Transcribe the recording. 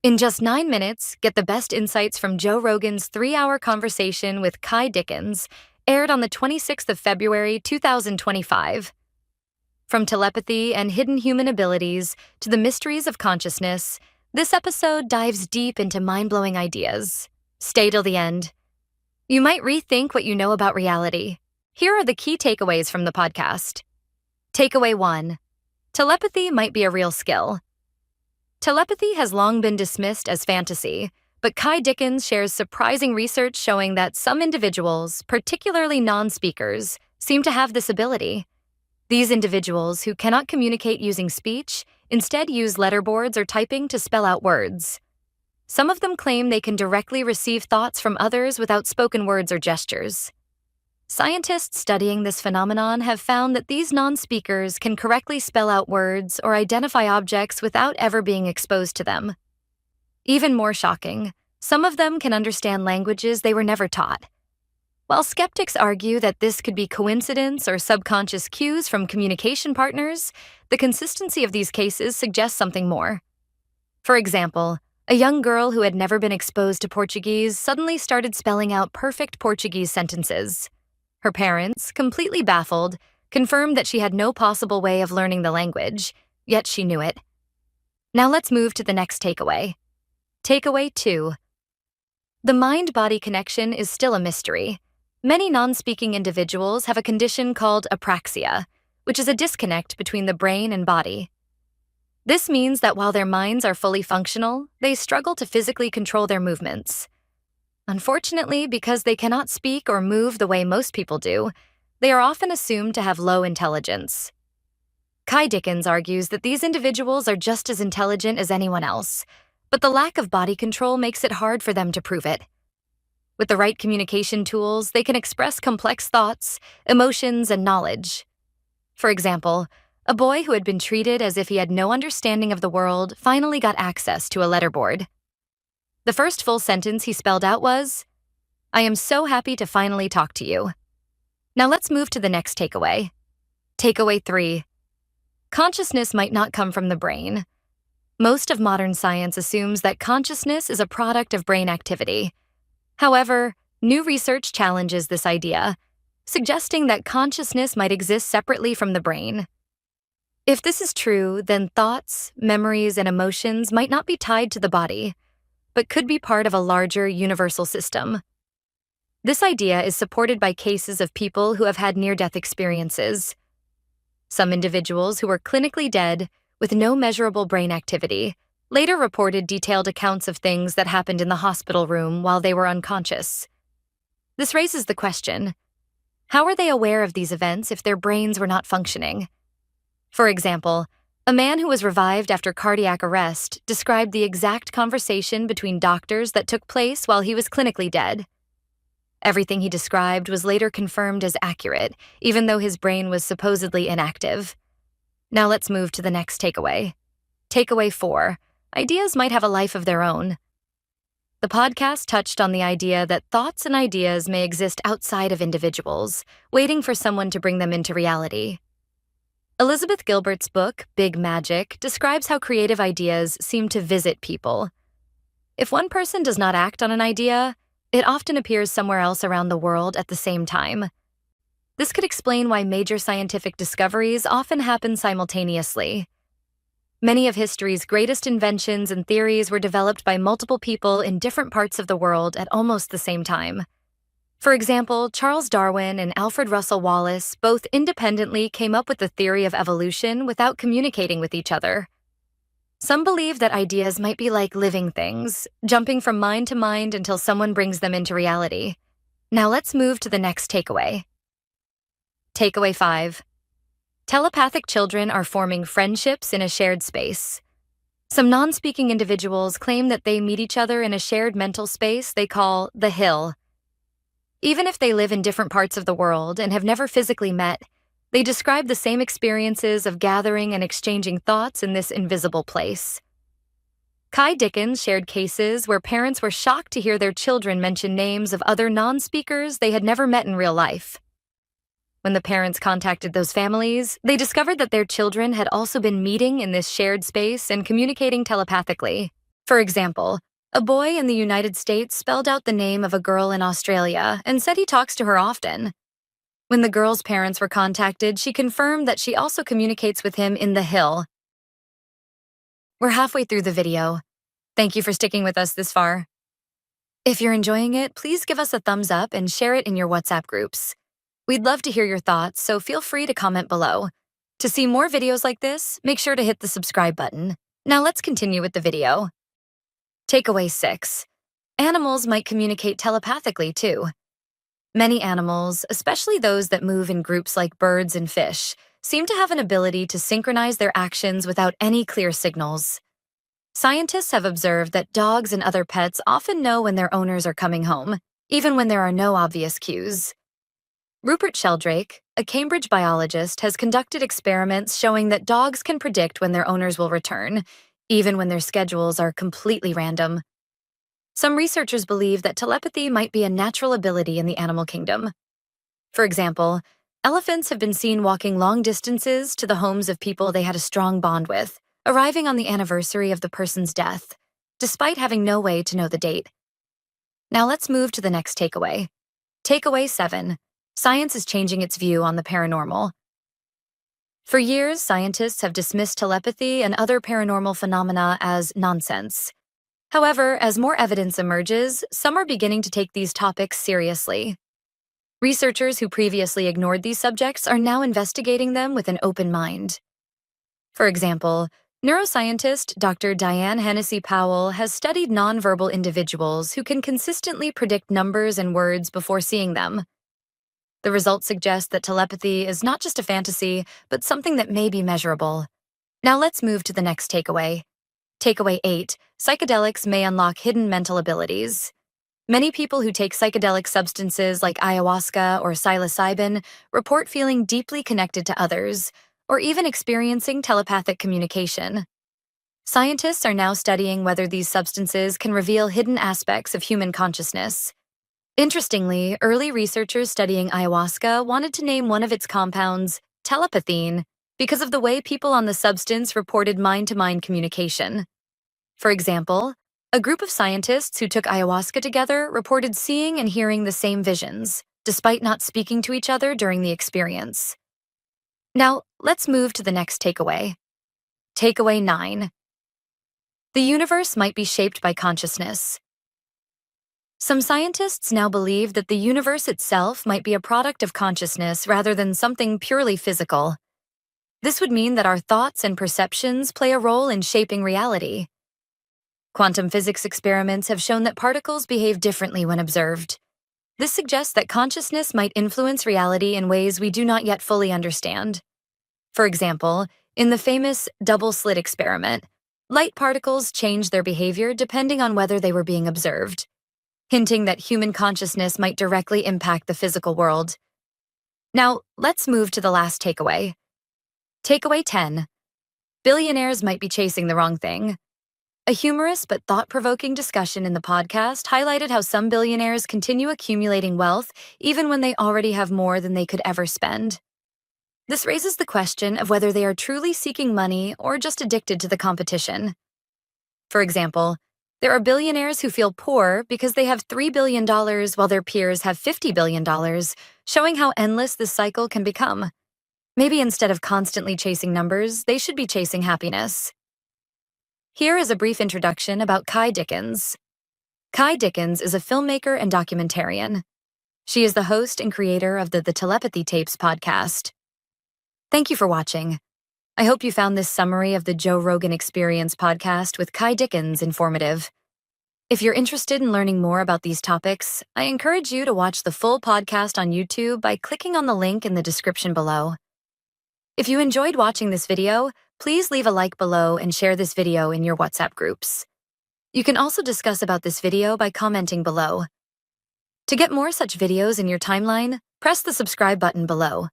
In just 9 minutes, get the best insights from Joe Rogan's 3-hour conversation with Ky Dickens, aired on the 26th of February, 2025. From telepathy and hidden human abilities to the mysteries of consciousness, this episode dives deep into mind-blowing ideas. Stay till the end. You might rethink what you know about reality. Here are the key takeaways from the podcast. Takeaway 1. Telepathy might be a real skill. Telepathy has long been dismissed as fantasy, but Ky Dickens shares surprising research showing that some individuals, particularly non-speakers, seem to have this ability. These individuals, who cannot communicate using speech, instead use letterboards or typing to spell out words. Some of them claim they can directly receive thoughts from others without spoken words or gestures. Scientists studying this phenomenon have found that these non-speakers can correctly spell out words or identify objects without ever being exposed to them. Even more shocking, some of them can understand languages they were never taught. While skeptics argue that this could be coincidence or subconscious cues from communication partners, the consistency of these cases suggests something more. For example, a young girl who had never been exposed to Portuguese suddenly started spelling out perfect Portuguese sentences. Her parents, completely baffled, confirmed that she had no possible way of learning the language, yet she knew it. Now let's move to the next takeaway. Takeaway 2. The mind-body connection is still a mystery. Many non-speaking individuals have a condition called apraxia, which is a disconnect between the brain and body. This means that while their minds are fully functional, they struggle to physically control their movements. Unfortunately, because they cannot speak or move the way most people do, they are often assumed to have low intelligence. Ky Dickens argues that these individuals are just as intelligent as anyone else, but the lack of body control makes it hard for them to prove it. With the right communication tools, they can express complex thoughts, emotions, and knowledge. For example, a boy who had been treated as if he had no understanding of the world finally got access to a letterboard. The first full sentence he spelled out was, "I am so happy to finally talk to you." Now let's move to the next takeaway. Takeaway 3. Consciousness might not come from the brain. Most of modern science assumes that consciousness is a product of brain activity. However, new research challenges this idea, suggesting that consciousness might exist separately from the brain. If this is true, then thoughts, memories, and emotions might not be tied to the body, but could be part of a larger universal system. This idea is supported by cases of people who have had near-death experiences. Some individuals who were clinically dead, with no measurable brain activity, later reported detailed accounts of things that happened in the hospital room while they were unconscious. This raises the question, how are they aware of these events if their brains were not functioning? For example, a man who was revived after cardiac arrest described the exact conversation between doctors that took place while he was clinically dead. Everything he described was later confirmed as accurate, even though his brain was supposedly inactive. Now let's move to the next takeaway. Takeaway 4. Ideas might have a life of their own. The podcast touched on the idea that thoughts and ideas may exist outside of individuals, waiting for someone to bring them into reality. Elizabeth Gilbert's book, Big Magic, describes how creative ideas seem to visit people. If one person does not act on an idea, it often appears somewhere else around the world at the same time. This could explain why major scientific discoveries often happen simultaneously. Many of history's greatest inventions and theories were developed by multiple people in different parts of the world at almost the same time. For example, Charles Darwin and Alfred Russel Wallace both independently came up with the theory of evolution without communicating with each other. Some believe that ideas might be like living things, jumping from mind to mind until someone brings them into reality. Now let's move to the next takeaway. Takeaway 5. Telepathic children are forming friendships in a shared space. Some non-speaking individuals claim that they meet each other in a shared mental space they call the Hill. Even if they live in different parts of the world and have never physically met, they describe the same experiences of gathering and exchanging thoughts in this invisible place. Ky Dickens shared cases where parents were shocked to hear their children mention names of other non-speakers they had never met in real life. When the parents contacted those families, they discovered that their children had also been meeting in this shared space and communicating telepathically. For example, a boy in the United States spelled out the name of a girl in Australia and said he talks to her often. When the girl's parents were contacted, she confirmed that she also communicates with him in the hill. We're halfway through the video. Thank you for sticking with us this far. If you're enjoying it, please give us a thumbs up and share it in your WhatsApp groups. We'd love to hear your thoughts, so feel free to comment below. To see more videos like this, make sure to hit the subscribe button. Now let's continue with the video. Takeaway 6. Animals might communicate telepathically too. Many animals, especially those that move in groups like birds and fish, seem to have an ability to synchronize their actions without any clear signals. Scientists have observed that dogs and other pets often know when their owners are coming home, even when there are no obvious cues. Rupert Sheldrake, a Cambridge biologist, has conducted experiments showing that dogs can predict when their owners will return, even when their schedules are completely random. Some researchers believe that telepathy might be a natural ability in the animal kingdom. For example, elephants have been seen walking long distances to the homes of people they had a strong bond with, arriving on the anniversary of the person's death, despite having no way to know the date. Now let's move to the next takeaway. Takeaway 7. Science is changing its view on the paranormal. For years, scientists have dismissed telepathy and other paranormal phenomena as nonsense. However, as more evidence emerges, some are beginning to take these topics seriously. Researchers who previously ignored these subjects are now investigating them with an open mind. For example, neuroscientist Dr. Diane Hennessy Powell has studied nonverbal individuals who can consistently predict numbers and words before seeing them. The results suggest that telepathy is not just a fantasy, but something that may be measurable. Now let's move to the next takeaway. Takeaway 8. Psychedelics may unlock hidden mental abilities. Many people who take psychedelic substances like ayahuasca or psilocybin report feeling deeply connected to others, or even experiencing telepathic communication. Scientists are now studying whether these substances can reveal hidden aspects of human consciousness. Interestingly, early researchers studying ayahuasca wanted to name one of its compounds telepathine because of the way people on the substance reported mind-to-mind communication. For example, a group of scientists who took ayahuasca together reported seeing and hearing the same visions, despite not speaking to each other during the experience. Now, let's move to the next takeaway. Takeaway 9. The universe might be shaped by consciousness. Some scientists now believe that the universe itself might be a product of consciousness rather than something purely physical. This would mean that our thoughts and perceptions play a role in shaping reality. Quantum physics experiments have shown that particles behave differently when observed. This suggests that consciousness might influence reality in ways we do not yet fully understand. For example, in the famous double-slit experiment, light particles changed their behavior depending on whether they were being observed, hinting that human consciousness might directly impact the physical world. Now, let's move to the last takeaway. Takeaway 10. Billionaires might be chasing the wrong thing. A humorous but thought-provoking discussion in the podcast highlighted how some billionaires continue accumulating wealth even when they already have more than they could ever spend. This raises the question of whether they are truly seeking money or just addicted to the competition. For example, there are billionaires who feel poor because they have $3 billion while their peers have $50 billion, showing how endless this cycle can become. Maybe instead of constantly chasing numbers, they should be chasing happiness. Here is a brief introduction about Ky Dickens. Ky Dickens is a filmmaker and documentarian. She is the host and creator of the Telepathy Tapes podcast. Thank you for watching. I hope you found this summary of the Joe Rogan Experience podcast with Ky Dickens informative. If you're interested in learning more about these topics, I encourage you to watch the full podcast on YouTube by clicking on the link in the description below. If you enjoyed watching this video, please leave a like below and share this video in your WhatsApp groups. You can also discuss about this video by commenting below. To get more such videos in your timeline, press the subscribe button below.